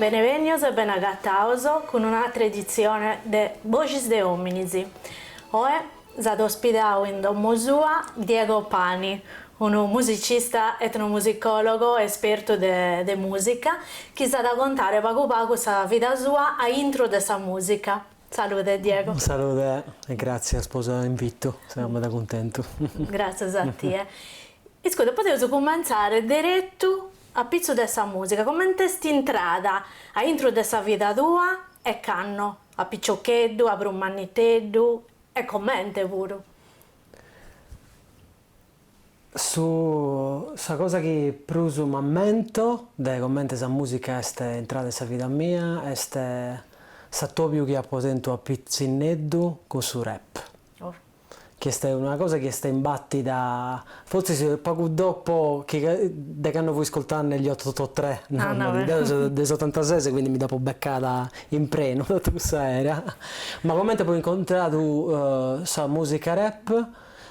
Benevenidos e benagattaos con un'altra edizione de Voces de Hominisi. Oggi ad ospitare in domo sua Diego Pani, un musicista etnomusicologo esperto de musica, che sa da contare poco poco sa vita sua a intro dessa musica. Salute Diego. Salute e grazie sposa l'invito, siamo da contento. Grazie a te. E scusa, potevo cominciare diretto a pizzo dessa musica, come testi entrata a intro dessa vita tua e canno a piccioccheddu, a brummanniteddu e commente pure. Su sa cosa che pruso m'ammento de commente sa musica est entrata in sa vita mia est sa topiu che apposento a pizzinneddu con su rap. Che è una cosa che sta in battita, forse poco dopo che hanno voi ascoltato negli 883, del 76, quindi mi dopo beccata in preno da tutta questa era. Ma come poi ho incontrato sa musica rap,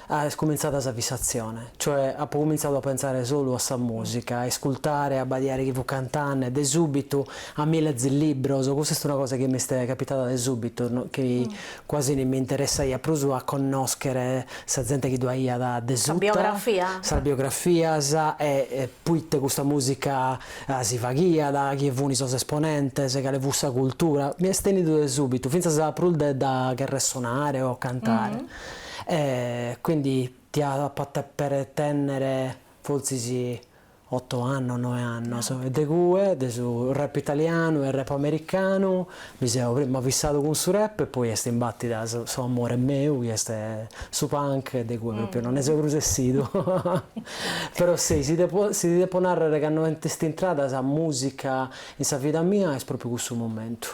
è cominciata questa fissazione, cioè ho cominciato a pensare solo a sa musica, a ascoltare, a badiare che fu cantando, e subito a me leggi il libro, questa è una cosa che mi è capitata da subito, no? Che quasi non mi interessa a pruso a conoscere sa gente che doia da subito, sa biografia, e poi questa musica si fa guia da chi è so esponente, se che le fu sa cultura, mi è stenito da subito, finché sa prulde da che risuonare o cantare. Quindi ti ha fatto per tenere forse 8 anni, 9 anni, sul rap italiano e rap americano, mi sono prima fissato con su rap e poi è in battita su amore mio, che è su punk, di cui proprio non ne sono processato. Però sì, si deve narrare che hanno entrata la musica in sa vita mia è proprio questo momento.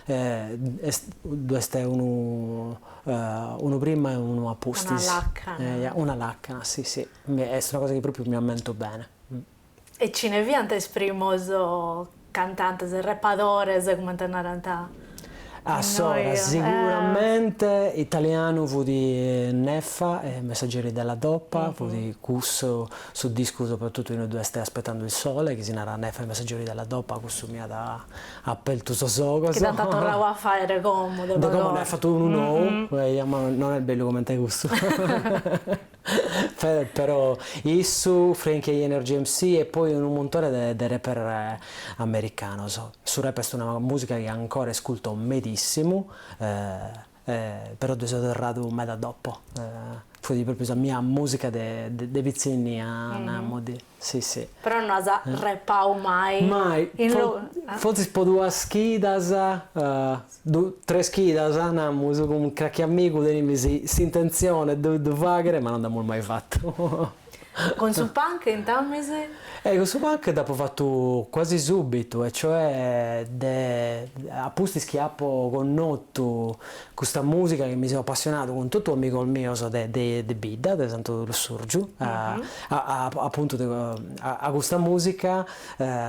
Questo è uno prima e uno a posti. Una lacca, sì, è una cosa che proprio mi ammento bene. E ce ne viante esprimoso cantantes, rappadores, come te narranta? Sicuramente italiano fu di Neffa e Messaggeri della Doppa, fu di Cusso sul disco, soprattutto in due stai aspettando il sole, che si narra Neffa e Messaggeri della Doppa, Cusso mi ha da appelto sosogo. Che tanto tornavo a fare comodo. Da come ne ha fatto uno nuovo, ma non è bello come te gusto. Però Issu, Frankie Energy MC e poi un montone di rapper americano. Su rap è una musica che ancora ascolto medissimo, però sono tornato un mese dopo. Fu proprio la mia musica dei pizzini sì. Però non sa rappau mai. Forse po' due schidas, 3 schidas, andiamo con un cracchi amico, si intenzione di fare, ma non l'abbiamo mai fatto. Con su punk in Tammese? Con su punk dopo ho fatto quasi subito, e cioè a posti schiappo conosciuto questa musica che mi sono appassionato con tutto un amico mio de Bidda, de Santo Lussurgiu, appunto a questa musica,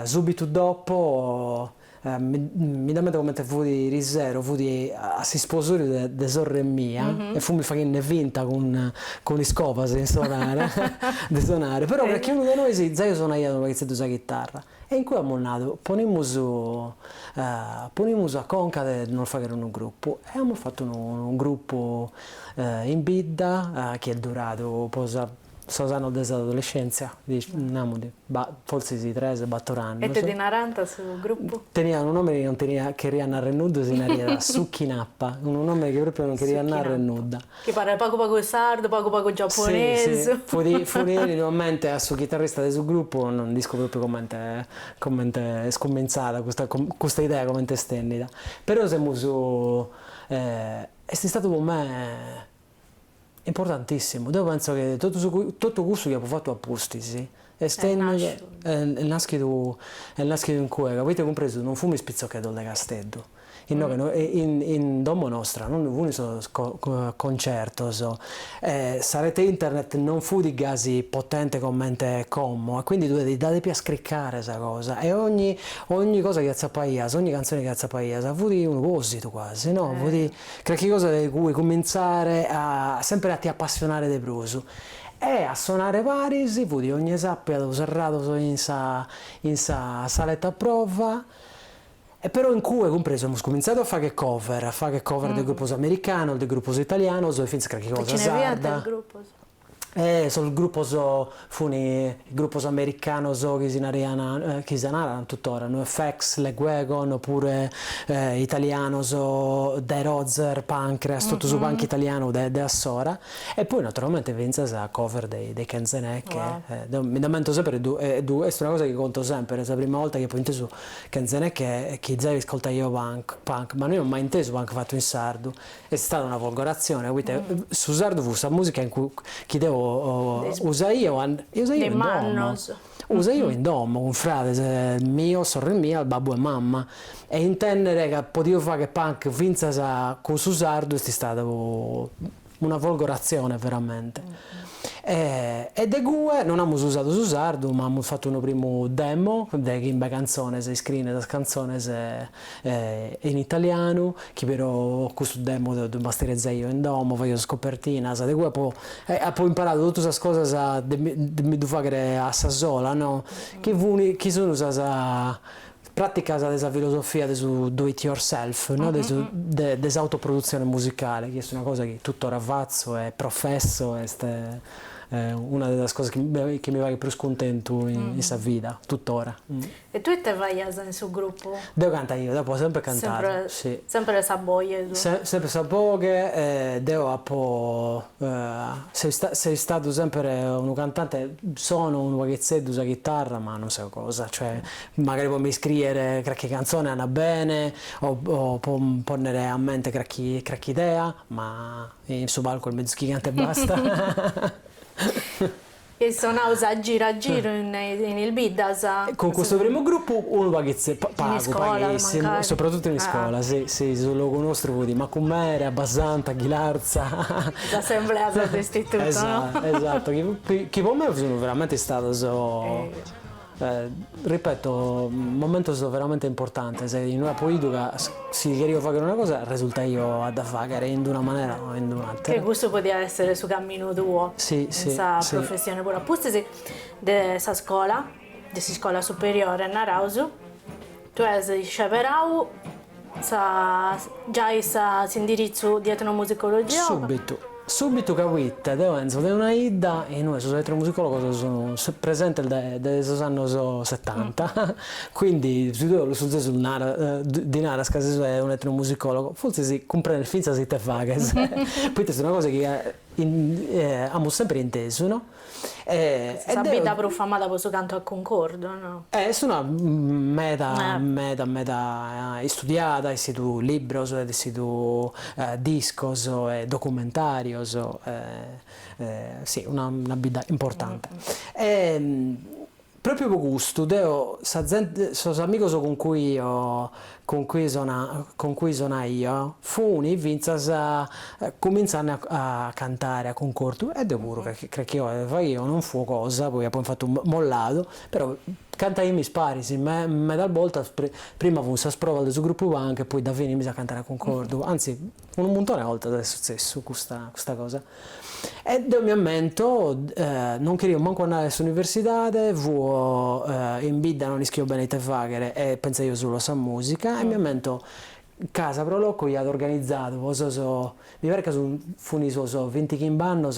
subito dopo mi dà come te fu di risero, fu di si sposò di sorre mia e fu mi facendo vinta con i scopas di suonare, però perché uno di noi si zio suonava una pezzetto di chitarra e in cui abbiamo nato ponimos a conca di non fare un gruppo e abbiamo fatto un gruppo in Bidda che è durato poi Sosano dell'adolescenza, forse si 3 anni. E te di Naranta sul gruppo? Tenia un nome che non tenia che rianna nudo, si era Suchinappa, un nome che proprio non queria andare nuda. Che parla poco sardo, poco giapponese. Sì. Fu di momento a su chitarrista del suo gruppo, non disco proprio come scommenziata questa idea come stendida. Però siamo è stato per me importantissimo. Io penso che tutto questo che ho fatto a posti, sì. È nascito in cui, avete compreso, non fu mi spizzoccheto da Castello. in domo nostra non sono concerto, sa rete internet non fu di gasi potente come commo, e quindi tu devi dare più a scriccare questa cosa, e ogni cosa che zappaias, ogni canzone che zappaias avuti un proposito quasi, no? Avuti qualche cosa di cui cominciare sempre a ti appassionare di brusu. E a suonare Parisi, fu di ogni sappia serrato in sa saletta a prova, e però in cui compreso abbiamo cominciato a fare del gruppo americano, del gruppo italiano, finché qualche cosa sarda. Sul gruppo funi il gruppo americano che sanara tuttora, no FX, Le Guegon, oppure italiano The Rozer, Pancreas, tutto su punk italiano de Assora, e poi naturalmente vince a cover dei Canzenecche. Mi lamento sempre, è una cosa che conto sempre, è la prima volta che poi inteso Canzenecche che già ascolta io punk, ma noi non ho mai inteso punk fatto in sardo, è stata una volgarazione, su sardo fu questa musica in cui chi devo usa io in domo. Usa io in domo, un frate mio, sorella mia, il babbo e mamma, e intendere che potevo fare che punk vinza con su sardo è stata una folgorazione veramente. E de gue non abbiamo usato su sardo, ma abbiamo fatto un primo demo di canzoni, screen da canzoni in italiano, che però questo demo devo masterizzare io in domo, fai scopertina, de gue poi imparato tutte queste cose di fare a sola, no? Che sono usate pratica della filosofia del do it yourself, no? Dell'autoproduzione musicale, che è una cosa che tuttora faccio e professo, una delle cose che mi va più scontento in questa vita, tuttora. E tu te vai in suo gruppo? Devo cantare io, devo sempre cantare. Sempre sa boie? Sempre sa boie, sei stato sempre un cantante, sono un ragazzetto sulla chitarra, ma non so cosa, cioè magari puoi scrivere qualche canzone andrà bene, o può porre a mente qualche idea, ma in suo palco il mezzo gigante e basta. E suonavo a giro in il Bidas con questo primo gruppo uno paghissimo, soprattutto in scuola, sì, lo conosco, ma come abbastanza Ghilarza l'assemblea dell'istituto, esatto, no? Esatto, che per me sono veramente stato ripeto, un momento veramente importante. Se in una politica si quería fare una cosa, risulta io a fare in una maniera o in un'altra. Che questo poteva essere su cammino tuo, sì, professione pure. Appunto, dessa scuola superiore a Narausu, tu hai sceperau, già si indirizzo di etnomusicologia? Subito capite, penso di una idea, e noi sono elettromusicologo sono presente dagli anni 70, quindi sul nara di nara scasi è un elettromusicologo, forse si comprende finza si te fa, poi è una cosa che abbiamo sempre inteso, no? La vita profamata per suo canto a concordo, no? È una meta studiata, è stato libro, è stato discos, documentari, sì, una vita importante. Proprio per questo, sono amici con cui sono io, funi vinzas cominciano a cantare a concordo, e devo pure che io non fu cosa, poi fatto un mollato, però cantai mi spari, sì, me dal volta prima fu una sprova del gruppo punk e poi da fine mi sa cantare a concordo, anzi un montone di volte è successo questa cosa. E io mi ammento, non queria manco andare all'università, in vita non rischio bene di fare, e penso io solo a musica, e mi ammento casa pro loco gli ha organizzato, mi pare che sono 20 chimbanno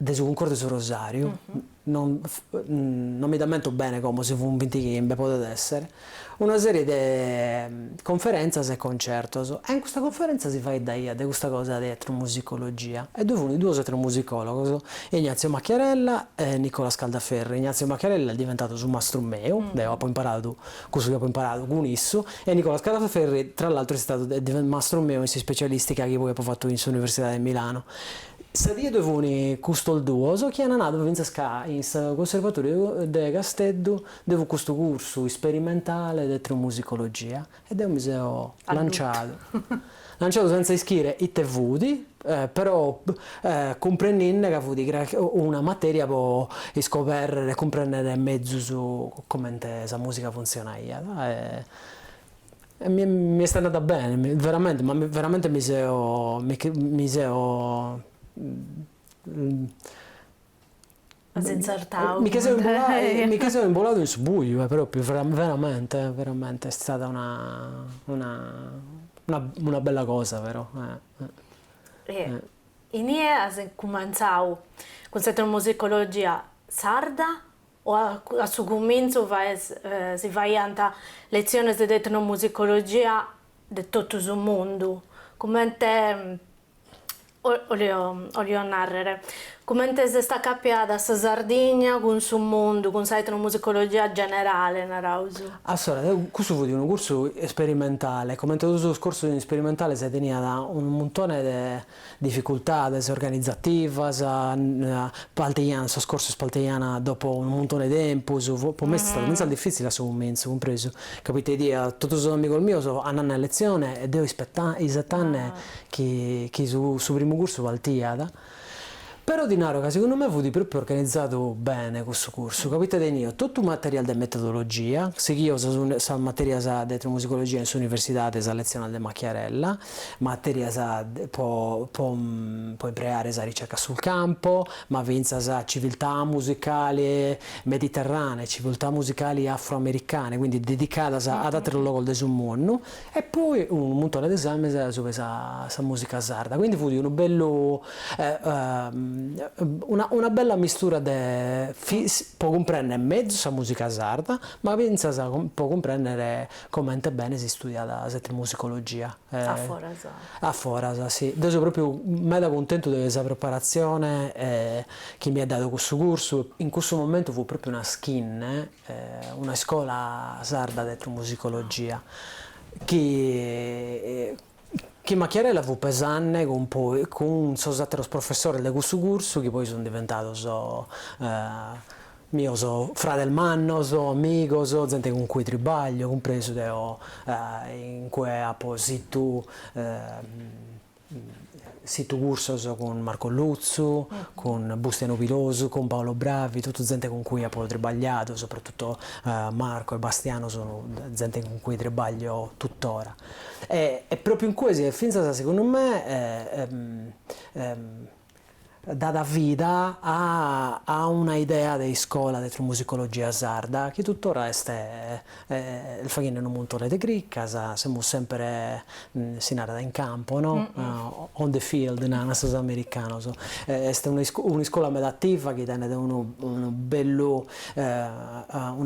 del suo concordo su Rosario, non mi ammento bene come se fu un 20 chimbe, potete essere, una serie di conferenze e concerti, e in questa conferenza si fa idea di questa cosa di etnomusicologia, e due etnomusicologi, Ignazio Macchiarella e Nicola Scaldaferri. Ignazio Macchiarella è diventato su mastro mio, ho poi imparato questo che ho imparato con isso, e Nicola Scaldaferri tra l'altro è stato mastro mio in specialistica che poi ho fatto in Università di Milano. Sadia dove questo duoso che hanno andato in conservatorio di Casteddu dove questo corso sperimentale di musicologia ed io mi sono lanciato senza iscrivere i tevuti però comprendendo che ho avuto una materia per scoprire e comprendere mezzo su come questa musica funziona e mi è stata bene, veramente, ma veramente mica sono imbolato in subuio, proprio veramente, veramente è stata una bella cosa, vero? Inie hai cominciato con questa musicologia sarda o a suo comincio si vai a lezioni di etnomusicologia di tutto il mondo? Come te voglio narrare? Come te si sta capendo a Sardegna con il suo mondo, con la etnomusicologia generale, Narauso? Allora, questo fu un corso sperimentale, come tutto il corso sperimentale si tenia da un montone di difficoltà organizzative, palteiana, il corso spalteiana dopo un montone di tempo, per me è stato difficile a suo momento, compreso, capite, tutti i amici miei hanno a lezione e devo aspettare i 7 anni che su primo corso paltiada. Però di Naro che secondo me fu proprio organizzato bene questo corso, capite io tutto il materiale di metodologia, seguivo la materia di etnomusicologia in università della lezione di Macchiarella, materia può imparare la ricerca sul campo, ma vinza la civiltà musicali mediterranee, civiltà musicali afroamericane, quindi dedicata ad altri luoghi del mondo, e poi un montone di esami su questa musica sarda, quindi fu un bello una bella mistura può comprendere mezzo la musica sarda, ma pensa può comprendere come bene si studia la musicologia. A Forasa, sì. Io sono proprio mega contento di questa preparazione che mi ha dato questo corso. In questo momento fu proprio una skin, una scuola sarda di musicologia che Macchiarella fu pesante con altri professori di questo corso che poi sono diventati mio fratello manno, amico, gente con cui trabaglio, compreso in cui ho sito corso con Marco Luzzu, con Bustiano Piloso, con Paolo Bravi, tutta gente con cui ho trabagliato, soprattutto Marco e Bastiano sono gente con cui trabaglio tuttora. E proprio in questo, secondo me, data vita a una idea di scuola di musicologia sarda che tuttora è il fagino in un montone di cricca, siamo sempre si narra in campo, no? On the field, non so americano. È una scuola medattiva che tiene una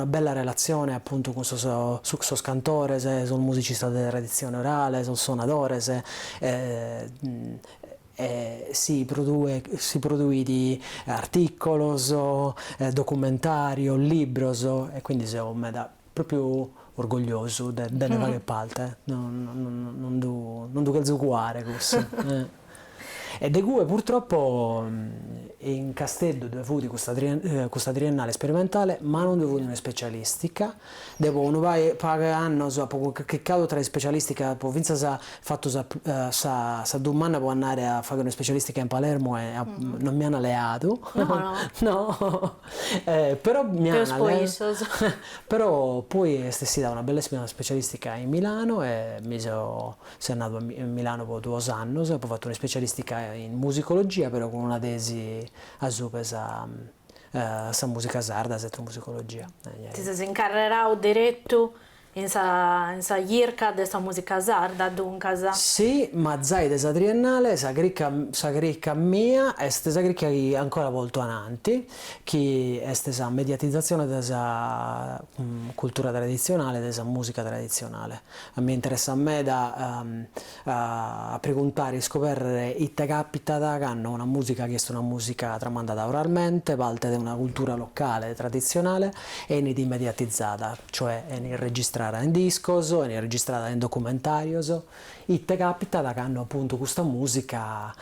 bella relazione appunto con sos cantore, sul musicista di tradizione orale, sul suonatore, si produce articoli, documentari, libri e quindi sono proprio orgoglioso delle varie parti, non devo calzare questo. E di cui purtroppo in Casteddu dove fu questa triennale sperimentale, ma non dove fu una specialistica, dopo un paio anni che cado tra le specialistiche, poi vinse fatto sa domanda può andare a fare una specialistica in Palermo e non mi hanno alleato, no. Però mi hanno alleato, però poi è stata una bellissima specialistica in Milano e sono andato a Milano per 2 anni, poi ho fatto una specialistica in musicologia, però con una tesi a sa musica sarda, etnomusicologia. Ti sei incarrerato diretto in sa ricerca della musica sarda, dunque? Sì, ma zai desa triennale, sa cricca mia, è sa cricca che ancora molto avanti, che è sa mediatizzazione della cultura tradizionale, della musica tradizionale. Mi interessa a me a preguntare e scoprire i te capita che hanno una musica che è una musica tramandata oralmente, parte di una cultura locale, tradizionale e mediatizzata, cioè è registrata entrare in discos, viene registrata in documentarios, e te capita che hanno appunto questa musica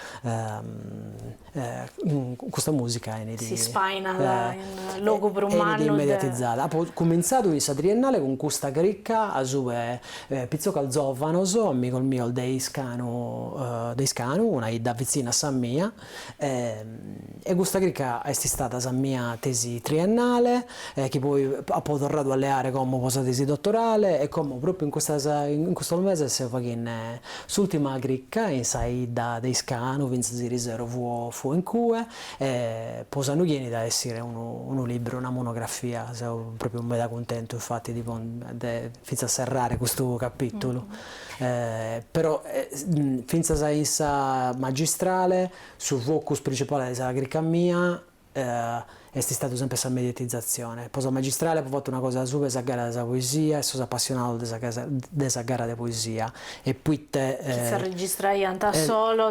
si spaina in logo per un anno immediatizzata. Ha cominciato questa triennale con questa cricca a sue Pizzocal Zovanos, amico mio dei Scanu, una da vicina a San Mia, e questa cricca è stata la mia tesi triennale, che poi ha tornato a leare come posa tesi dottorale, e come proprio in questo mese si fa l'ultima cricca in Saida dei Scanu, Vince si riservo fu in cue, posano chieni da essere uno libro, una monografia, sono proprio mega contento infatti di finza a serrare questo capitolo. Però finza sa magistrale su focus principale della cricca mia è stato sempre questa mediatizzazione. Posa magistrale ho fatto una cosa super gara della poesia e sono appassionato della gara di poesia, e poi si registra anta solo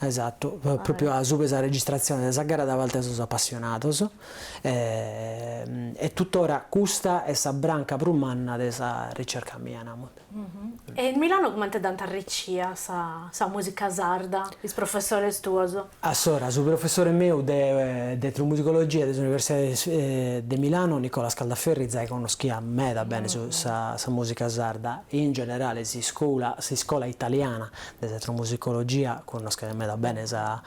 esatto, proprio a super la registrazione della gara da volte sono appassionato, e tuttora questa è la branca prumana della ricerca mia. E in Milano come ti dante arricchia sa musica sarda, il professore stuoso? Allora, su professore mio di musicologia dell'Università di Milano, Nicola Scaldaferri, che conoscia me da bene su sa musica sarda. In generale si scuola italiana di etnomusicologia, conosce me da bene sa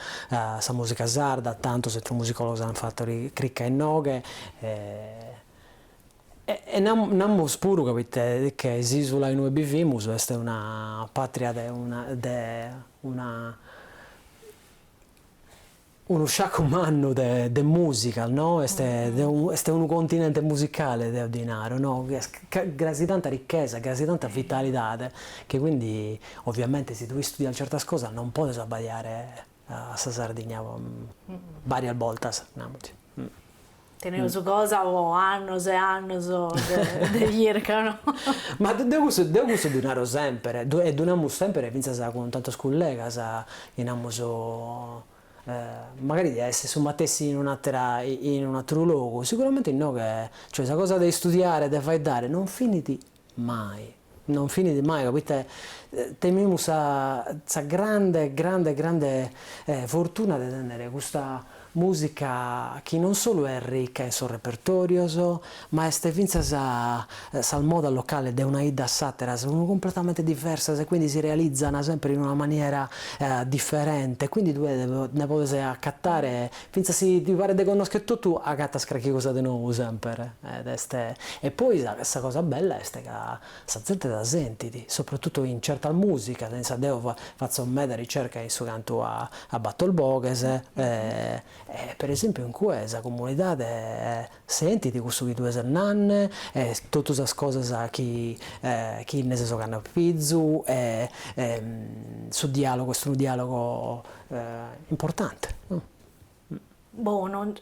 musica sarda, tanto se etnomusicologi hanno fatto cricca in noghe. E nammo spuro capite che Sisula in Uebi Vimus è una patria uno sciacco manno de musica, no? È un continente musicale de ordinario, no? Grazie tanta ricchezza, grazie tanta vitalità, che quindi ovviamente se tu studi certe cose non puoi sbagliare a Sardegna varie volte. Tenevo su cosa o anni e anni di circa, Ma devo donare sempre, e doniamo sempre, pensa con tanto collega, magari di essere su Matessi in un altro luogo, sicuramente no, cioè questa cosa di studiare, di fare dare, non finiti mai, capite? Temiamo questa grande fortuna di tenere questa musica che non solo è ricca in suo repertorio, ma è al modo locale di una ida satira, sono completamente diverse, e quindi si realizzano sempre in una maniera differente, quindi tu ne potete accattare, finza si ti pare di conoscere tutto, accatta scracchi cosa di nuovo sempre, e poi questa cosa bella è che sa gente da sentiti, soprattutto in certa musica, senza devo faccio un me di ricerca in suo canto a Battle Bogues, per esempio in questa comunità sentiti questo che tu sei nanne, tutte queste cose chi ne so che hanno pizzu, questo è un dialogo importante. Buono,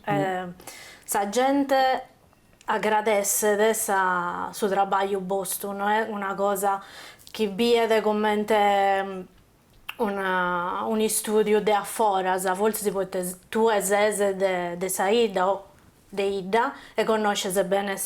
sa gente agradece suo lavoro vostro, non è una cosa che vede come un studio de afuera, forse tu sei de Saida o de Ida e conosci bene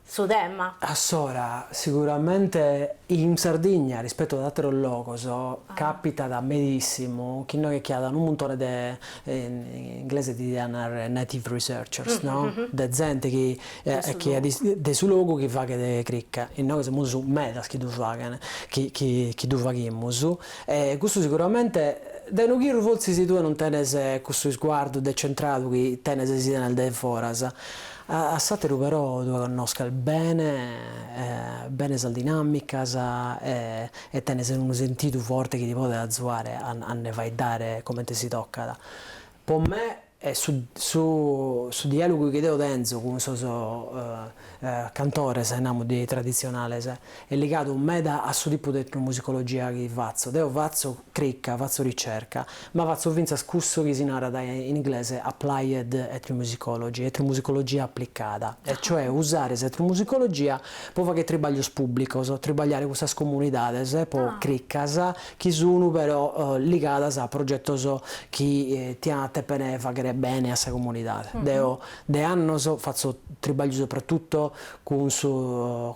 su tema. Allora, sicuramente in Sardegna rispetto ad altri luoghi capita da medissimo che noi chiediamo un montone in inglese di native researchers, no? De gente che è di su luogo che fa che de cricca, e noi siamo su medas che tu fai, che tu facciamo, e questo sicuramente da un giro forse se tu non tenesi questo sguardo decentrato che tenesi si nel de foras. A Sateru però tu conosci bene la dinamica e tenesi un sentito forte che ti può aiutare a ne vai dare come ti si tocca. Per me su dialogo che devo denso con cantore se andiamo di tradizionale è legato un meda a suo tipo di etnomusicologia che faccio. Devo faccio cricca, faccio ricerca, ma faccio vinza scusso che si narra in inglese applied etnomusicologia applicata, e cioè usare etnomusicologia per fare tribaglio pubblico, tribagliare queste comunità, per criccas che sono però legate a progetti che ti hanno te fare bene a questa comunità. De anni faccio trabalho soprattutto con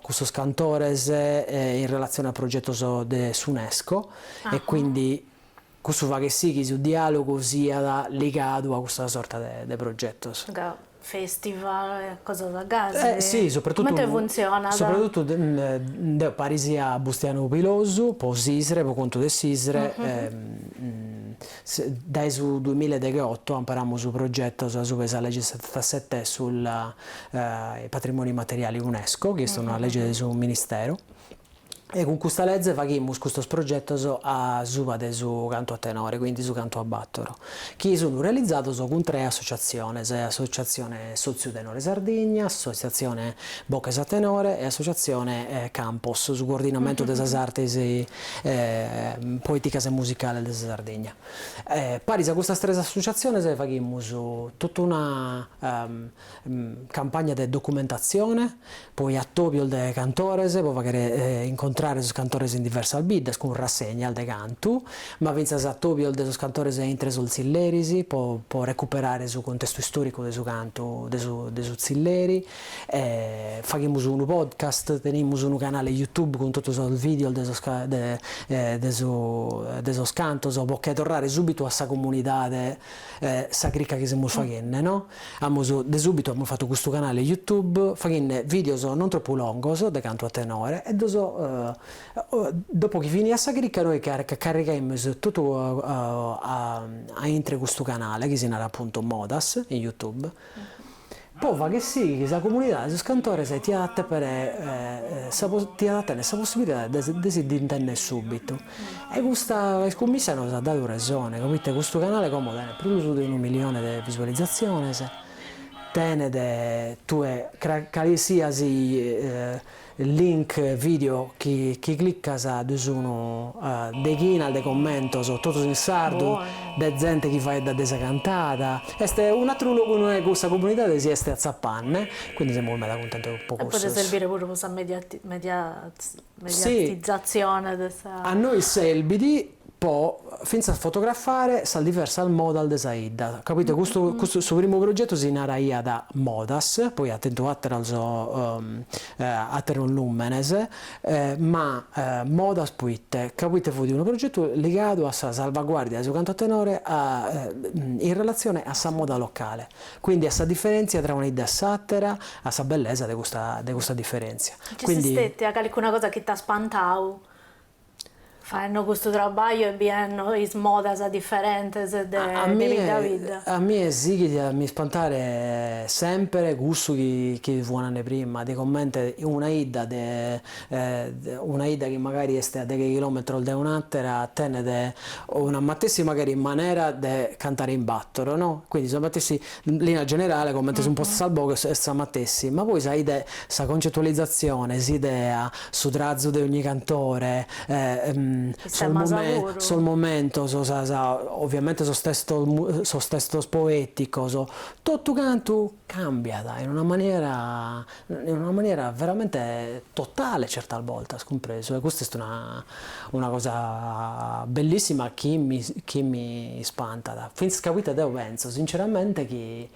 questi cantori in relazione al progetto dell'UNESCO e quindi questo fa che sì, che il dialogo sia legato a questa sorta di progetto. Festival, cosa da gas? Sì, soprattutto come funziona? Soprattutto da Parisi a Bustiano Pilosu, poi Sisre, poi conto di Sisre. Dai su 2018 impariamo su progetto su questa legge 77 sul patrimoni materiali UNESCO, che è una legge del ministero. E con questa legge facciamo questo progetto a Suva del canto a tenore, quindi su canto a battoro, che sono realizzati con 3 associazioni, Associazione Sozio Tenore Sardegna, Associazione Bocche a Tenore e Associazione Campos, su coordinamento delle arti poeticas e musicali della Sardegna. Pari a queste 3 associazioni facciamo tutta una campagna di documentazione, poi a Topio dei cantores, poi fare incontrare i cantori in diverse albides con rassegna de canto, ma vinzas a Topio dei cantori intre sul Zillerisi, può recuperare su contesto storico del suo canto, dei su Zilleri, facciamo un podcast, teniamo un canale YouTube con tutti i video dei suoi canti, può tornare subito a questa comunità sacrica che stiamo facendo, no? De subito abbiamo fatto questo canale YouTube, facendo video non troppo lunghi, de canto a tenore, e dopo che finì a sacrica noi carichiamo tutto a intre questo canale che si chiama appunto Modas in YouTube. Poi fa che sì, che la comunità dei cantori ti adatta per questa possibilità di intendere subito. E questa commissione ci ha dato ragione, capite? Questo canale come tiene più di 1 milione di visualizzazioni, tiene qualsiasi link video che clicca su uno decina de commento su tutto in sardo de gente che fa da desa cantata este un altro luogo noi questa comunità si è azzapanne quindi siamo molto contenti un po' e può servire pure questa mediatizzazione dessa... a noi selbidi poi, finza a fotografare, sa diversa al modal de Saida. Capite? Questo primo progetto si naraia da Modas, poi attento atterano lumenes, ma Modas puitte, capite? Fu di un progetto legato a sa salvaguardia del canto a tenore in relazione a sa moda locale. Quindi a sa differenza tra un'idea sattera, a sa bellezza di questa differenza. Quindi a qualcuna cosa che ti ha spantato? Fanno questo lavoro e hanno modas differenti da vita. A me sì che mi spantare sempre gusto che vuonano prima, di commenti una ida che magari è a 10 km da un'altra, tiene una matessi magari in maniera di cantare in battoro, no? Quindi sono matessi in linea generale, commenti un po' salvo che è matessi, ma poi sai sa concettualizzazione, si idea su trazzo di ogni cantore, sul momento, ovviamente sul testo poetico, tutto canto cambia in una maniera veramente totale certe volte, compreso. E questa è una cosa bellissima che mi spanta. Fins capita io penso sinceramente che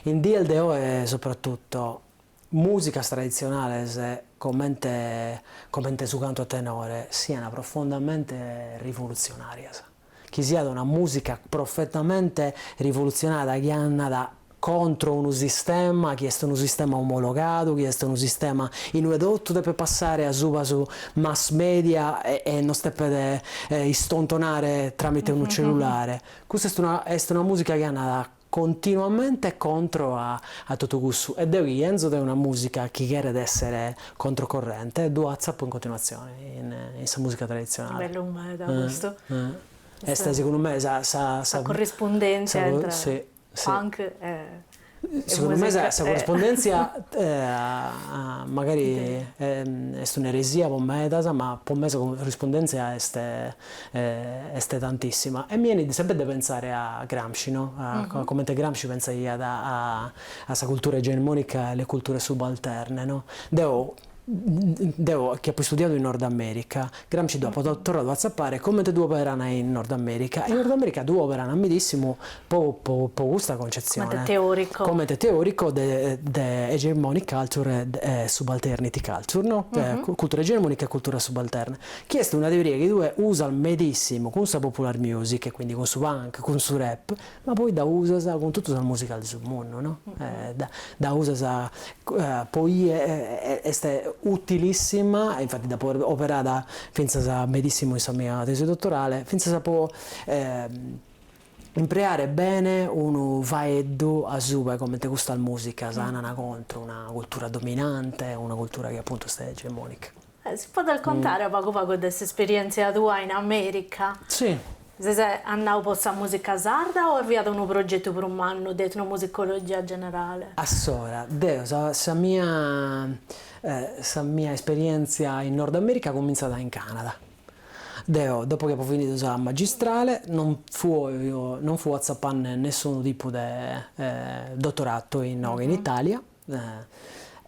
in DLDO è soprattutto musica tradizionale come su canto a tenore siano profondamente rivoluzionarie, che sia una musica perfettamente rivoluzionaria che è andata contro un sistema che è un sistema omologato, che è un sistema in cui tutto deve passare a su mass media e non deve istontonare tramite un cellulare. Questa è una musica che è andata continuamente contro a tutto questo ed è Enzo è una musica che chiede di essere controcorrente e due WhatsApp in continuazione in questa musica tradizionale bello da questo secondo me la corrispondenza tra punk e secondo me questa corrispondenza magari è un'eresia per me, ma per me questa corrispondenza è tantissima e mi viene sempre da pensare a Gramsci, no? Come Gramsci pensa a questa cultura egemonica e le culture subalterne, no? che poi studiato in Nord America, Gramsci dopo tornato a zappare come te due operano in Nord America, e in Nord America due operano ammedissimo po questa concezione come te teorico de hegemonic culture e subalternity culture, no? Cultura egemonica e cultura subalterna. Questa è una teoria che due usa al medissimo con sa popular music, e quindi con su punk, con su rap, ma poi da usa con tutta la musica del submondo, no? Da usa poi è utilissima, infatti da operata finza sa medissimo in sa mia tesi dottorale, finza sa può impreare bene uno vaeddo a sube come te gusta la musica, sana contro una cultura dominante, una cultura che appunto sta egemonica. Si può raccontare poco poco questa esperienza tua in America? Sì. Se sei andato per la musica sarda o hai avviato un progetto per un anno di etnomusicologia generale? Assora, sa mia esperienza in Nord America è cominciata in Canada. Dopo che ho finito la magistrale non fu a zappanne nessun tipo di dottorato in Italia,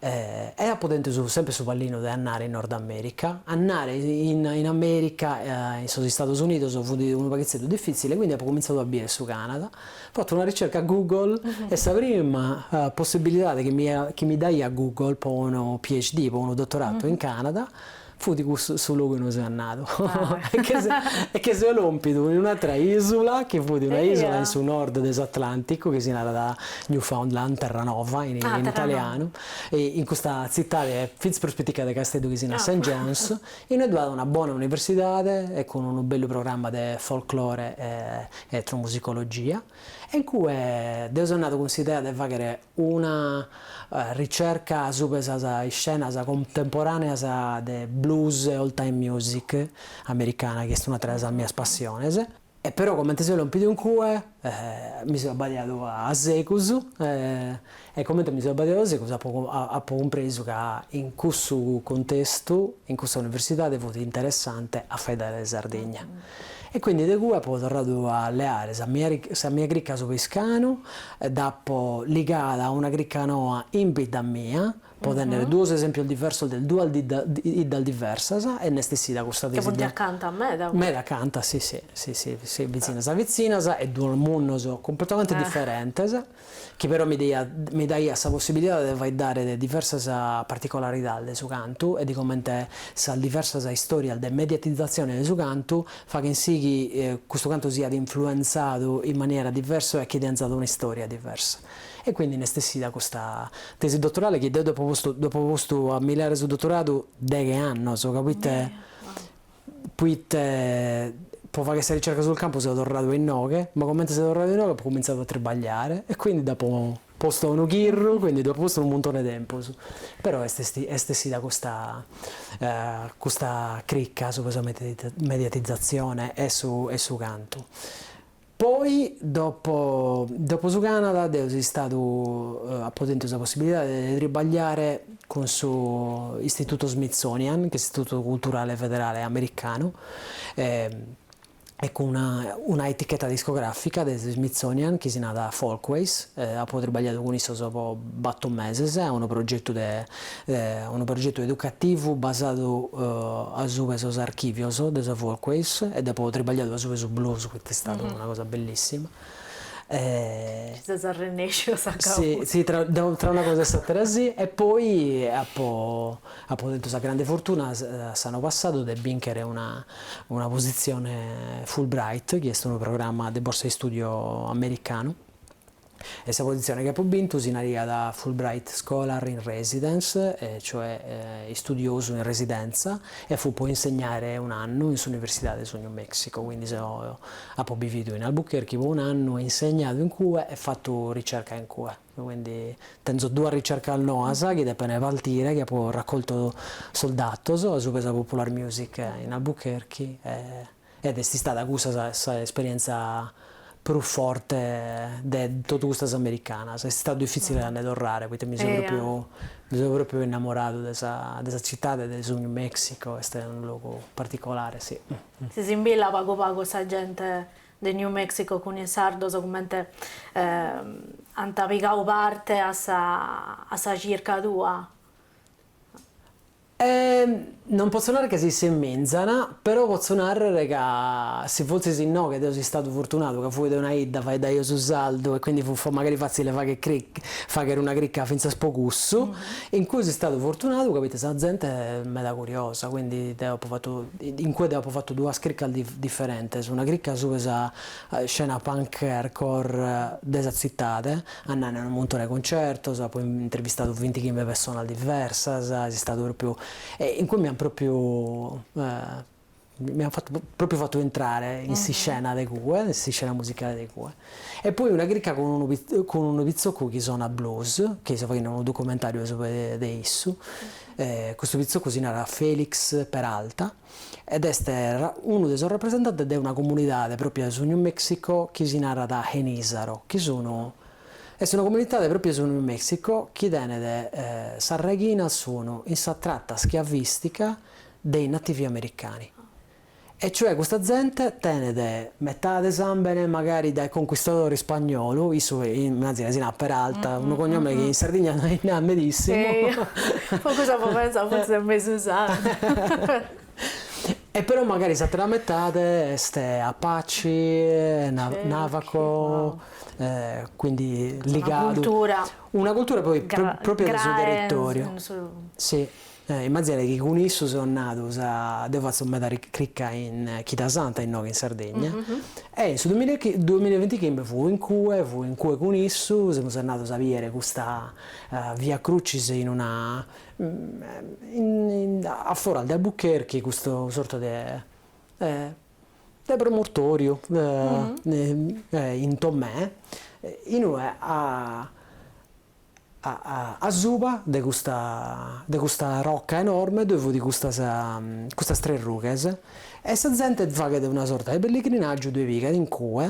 e a potente sempre su pallino di andare in Nord America. Andare in America, in Stati Uniti, fu un pezzetto difficile, quindi ho cominciato a vivere su Canada. Ho fatto una ricerca a Google e la prima possibilità che mi dai a Google per uno PhD, per uno dottorato in Canada, fu di questo luogo in cui sono nato. E che si è rompido in un'altra isola, che fu di una isola in su nord dell'Atlantico, che si nata da Newfoundland, Terranova in italiano, e in questa città che è Fitz Prospettica di Castello, che si chiama St. John's, e noi abbiamo una buona università e con un bello programma di folklore e etnomusicologia, in cui sono nato con l'idea di fare una ricerca su questa scena contemporanea di blues e old time music americana, che è una tra le mie passioni. E però come ti sei rompido in cui mi sono sbagliato a Secus, e come mi sono sbagliato a Secus ho compreso che in questo contesto, in questa università, è interessante a fare della Sardegna. E quindi da cui ho tornato a leare la mia cricca su Pescano, dopo legata a una cricca noa in vita mia, potendo due esempi diversi del dual e dal diversa, e ne stessi da questa tesi. Che punti accanto a me? Me da accanto, sì, vicina, e due mondi completamente differenti, che però mi dà questa possibilità di dare diverse particolarità del suo canto, e di come la diversa storia di mediatizzazione del suo canto fa che in sì questo canto sia influenzato in maniera diversa e che dia una storia diversa. E quindi ne stessi da questa tesi dottorale che dopo posto a milare sul dottorato 10 anni, capite? Poi può fare questa ricerca sul campo, sono tornato in Noghe, ma come sei tornato in Noghe ho cominciato a trebbagliare, e quindi dopo posto uno chirro, quindi dopo posto un montone di tempo. Però è stessi da questa cricca su questa mediatizzazione e su canto. Poi, dopo su Canada, sono stato a potente la possibilità di ribagliare con su Istituto Smithsonian, che è l'Istituto Culturale Federale Americano, e con una etichetta discografica del Smithsonian che si chiama Folkways. Ha ribagliato con isso dopo 8 mesi. È un progetto educativo basato su questo archivio della Folkways, e dopo ho ribagliato su blues, che è stata una cosa bellissima. Sì, tra una cosa e l'altra sì. E poi ho avuto la grande fortuna l'anno passato di vincere una posizione Fulbright, che è un programma di borsa di studio americano. E questa posizione che ho vinto si naria da Fulbright Scholar in Residence, cioè studioso in residenza, e fu poi insegnare un anno in università del New Mexico. Quindi ho vivuto in Albuquerque per un anno, insegnato in Cuba e fatto ricerca in Cuba. Quindi tengo 2 ricerche al NOASA, che depende partire, che ho raccolto soldati su questa popular music in Albuquerque, ed è stata questa esperienza più forte di tutte queste americane. È stato difficile da tornare, perché mi sono proprio innamorato di questa città, del New Mexico. Questo è un luogo particolare, sì. Si imbilla poco questa gente del New Mexico con i sardos, come hanno pigato parte a sa circa tua? Non posso narrare che si menziona, però posso narrare che se fossi no, che io sei stato fortunato, che fu da una idda, fai da io su saldo e quindi fu magari facile fare una cricca finza spocussu, in cui sei stato fortunato, capite, sa gente è meda curiosa, quindi in cui ho fatto due cricche differenti, su una cricca su questa scena punk hardcore desazittate, andando in un montone concerto, poi intervistato 20 persone diverse, sei stato proprio in cui mi hanno proprio fatto entrare in questa scena di cue, in questa scena musicale di cue. E poi una cricca con uno pizzocco che suona blues, che si fa in un documentario di Issu. Questo pizzocco si narra Felix Peralta ed è uno dei suoi rappresentanti di una comunità proprio su New Mexico che si narra da Genízaro, che sono è una comunità proprio sul New Mexico che tiene sarreghina sono in sa tratta schiavistica dei nativi americani. E cioè questa gente tiene metà dei sambene magari dai conquistatori spagnoli, in un'azienda Peralta, un cognome che in Sardegna non è medissimo. Poi cosa può pensare? Forse è messo usato. E però magari sa la metà ste Apache, Navajo, quindi legato. Una cultura poi proprio del suo territorio. Sì. Immaginate che con isso sono nato, devo fare una cricca in Chita Santa, in Sardegna, e sul 2020 fu in cui con isso siamo andati a vedere questa Via Crucis a fuori di Albuquerque, questo sorta di promontorio in Tomé, in cui a Zuba di questa rocca enorme dove di queste tre rughe e questa gente fa che una sorta di pellegrinaggio due viga in cui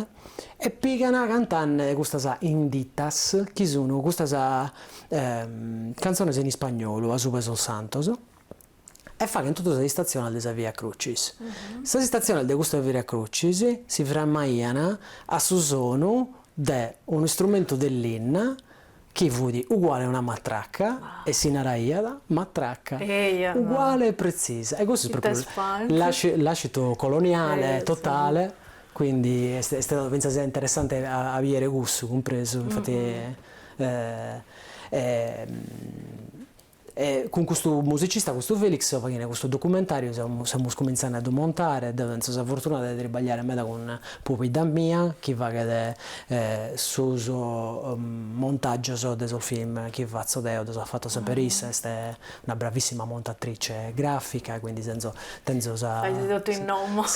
e picano cantando queste inditas che sono queste canzoni in spagnolo a Zuba Sol Santos e fa che in tutta la stazione della Via Crucis. Questa stazione di questa Via Crucis si fermaiano a su suono di uno strumento dell'inna che vudi uguale a una matracca e si narraia matracca uguale e precisa e questo è proprio l'ascito coloniale totale, quindi è stato penso sia interessante a vedere gusto compreso infatti con questo musicista, questo Felix, questo documentario stiamo cominciando a montare, sono fortunato di sbagliare a me con Pupi da mia, che va che su montaggio del film che faccio Deo, ha fatto sempre Rissa, è una bravissima montatrice grafica, quindi tenzo fai tutto in nome.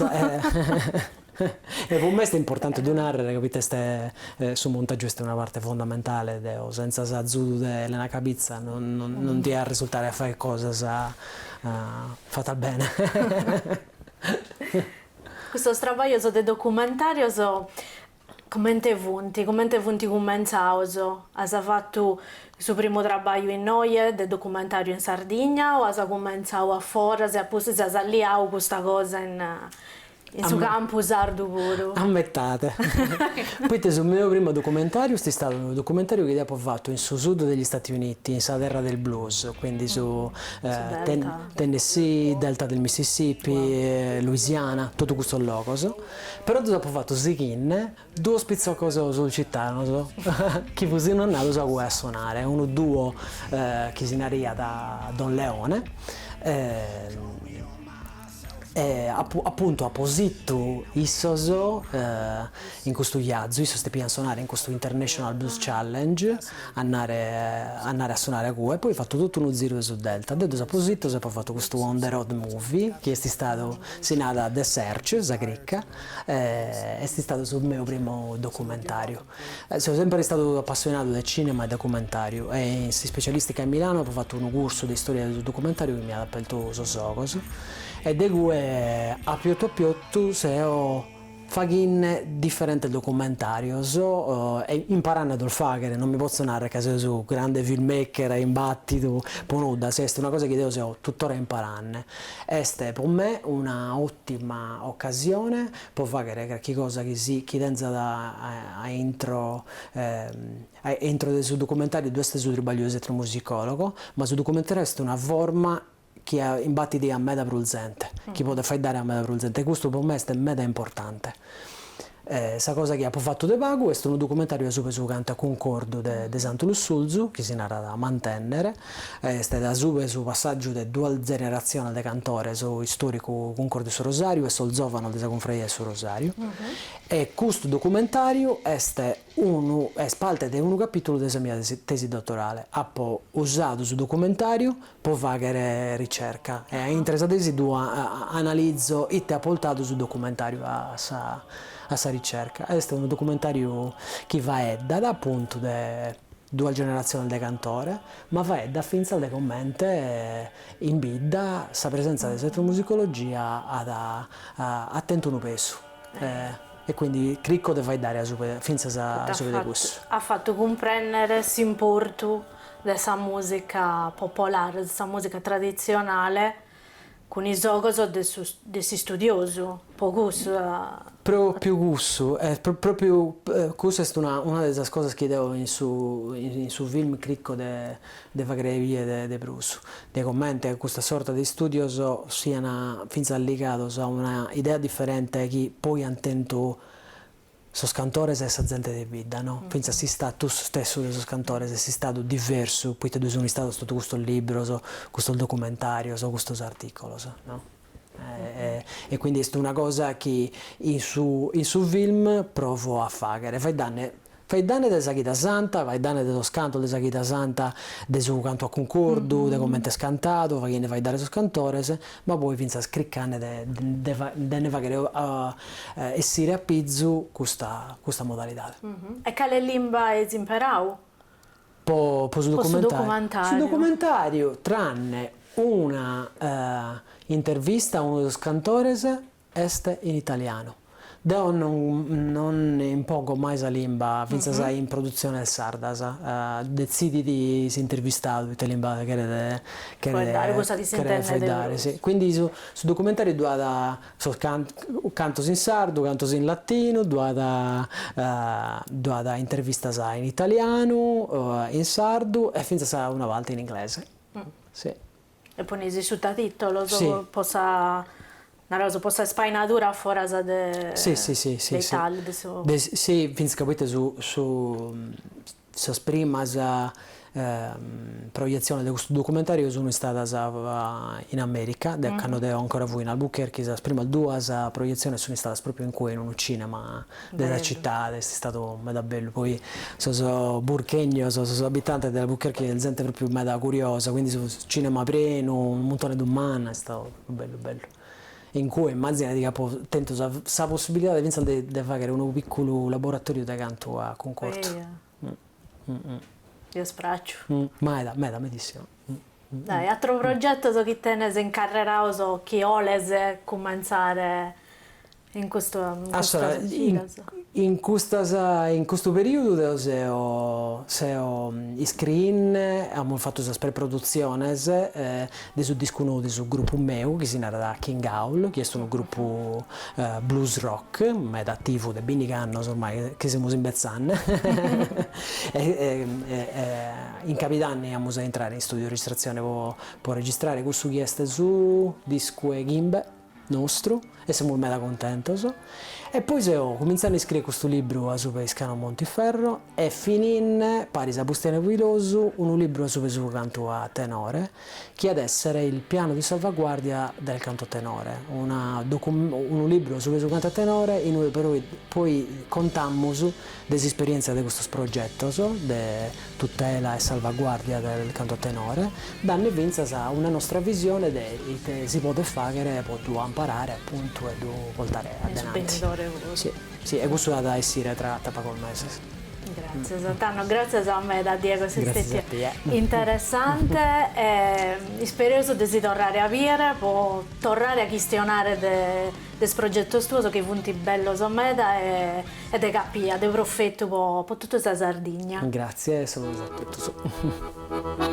E per me è importante donare, capite, su montaggio è una parte fondamentale, senza Zazudu della capizza non ti risultare a fare cose fatta bene. Questo travaglio del documentario come te vunti cominciato? Hai fatto il suo primo lavoro in Noie del documentario in Sardegna o hai cominciato a fuori, se hai alliato questa cosa in suo campo sardo puro? Ammettate. Poi sul mio primo documentario è stato un documentario che ho fatto in sud degli Stati Uniti, in sa terra del blues, quindi su Tennessee, Delta del Mississippi, Louisiana, tutto questo locos. Però dopo ho fatto Zichin, due spizzocosi sul città, non so, che così non nato a suonare, uno duo che si naria da Don Leone. Appunto apposito issoso in questo viaggio, io sto a suonare in questo International Blues Challenge, andare a suonare a Cuba e poi ho fatto tutto uno giro su Delta. Detto apposito, ho fatto questo on the road movie che è stato sinata The Search, Zagricca, è stato sul mio primo documentario. Sono sempre stato appassionato del cinema e documentario e in specialistica a Milano ho fatto un corso di storia del documentario che mi ha aperto Sosocos. E di cui a più se ho fatto differenti documentari e imparando a fare, non mi posso narrare che sono grande filmmaker in battito, ponuda, se è una cosa che devo tuttora imparare. È per me una ottima occasione per fare qualche cosa che tenza a intro del suo documentario, due sul trabalho di musicologo, ma sul documentario è una forma chi ha imbattiti a meda prulzente, chi può fare dare a meda prulzente, questo per me è meda importante. Sa cosa che ha fatto de pago, è un documentario su canta concordo de Santo Lussulzu, che si narra da mantennere, è stato su passaggio de due generazioni de cantore su storico concordo su Rosario e sul giovane della confraria su Rosario. E questo documentario è parte di un capitolo della mia tesi dottorale. Ho usato il documentario per fare ricerca e in tre tesi analizzo e ti ha portato sul documentario a sa ricerca. Questo è un documentario che va da appunto de due generazioni del cantore, ma va da finza le commente in bidda sa presenza dell'etnomusicologia a tento un peso. E quindi cricco de vai dare finza sa di questo. Ha fatto comprendere l'importo della musica popolare, della musica tradizionale, con i giochi dei studiosi, proprio gusto, proprio questo è una delle cose che devo in su film cricco de Vagrerie de Brusso. De commenti che questa sorta di studioso siano finza legati a una idea differente che poi intento sos cantores e sa gente di vita, no? Finza si sta tu stesso de sos cantores e si stato diverso, poi te sono stato tutto questo libro, questo documentario, questo articolo, no? E quindi è una cosa che in su film provo a fare, fai danni della Chita Santa, fai danni dello scanto della Chita Santa, del suo canto a concordo, del commento scantato, fai dare sos cantores, ma poi finza scriccane de ne fare essere a pizzu questa modalità. E quale lingua hai imparato? Su documentario, tranne una intervista a uno dei cantores est in italiano. Io non impongo mai la lingua, finza sei in produzione del Sardas, decidi di si intervistato in lingua che dare cosa ti si intende sì. Quindi su documentario canto in sardo, canto in latino, da intervista in italiano, in sardo e finza una volta in inglese. Sì. E poi si sottotitolo, sì. possa spainatura fuori da sì. tagli. Sì, finché capite su prima proiezione di questo documentario sono stata in America, del canale ancora voi in Albuquerque, la prima due proiezioni sono state proprio in cui in un cinema della città, è stato mega bello, poi sono burchegno, sono abitante dell'Albuquerque, è gente proprio mega curiosa, quindi su cinema pieno, un montone di umana, è stato bello. In cui immaginate che tento la possibilità di fare un piccolo laboratorio di canto a concordo. Io spraccio. Ma è da medicina. Dai, altro progetto che te in carriera o che voles cominciare in questo in questo periodo se ho iscritto, abbiamo fatto queste preproduzioni del disco nuovo del gruppo meu che si narra King Owl, che è un gruppo blues rock meda attivo da 20 anni ormai che siamo in Bezzan in capitanni abbiamo a entrare in studio di registrazione per registrare questo che è su disco e gimbe nostro e siamo mega contenti. E poi ho cominciato a scrivere questo libro a Iscano Montiferro e finì pari a Bustiano Viloso un libro su canto a tenore che ad essere il piano di salvaguardia del canto tenore, un libro su canto a tenore in cui poi contammo dell'esperienza di questo progetto di tutela e salvaguardia del canto a tenore, danno vinza a una nostra visione che si può fare, può imparare appunto e portare avanti. Sì, e questo da essere tra col mese. Grazie Sant'Anno, grazie a me da Diego, sei stato interessante e spero di tornare a vedere, può tornare a questionare del progetto tuo che è venuto bello a me e di capire, di profitto per tutta la Sardegna. Grazie, sono tutto.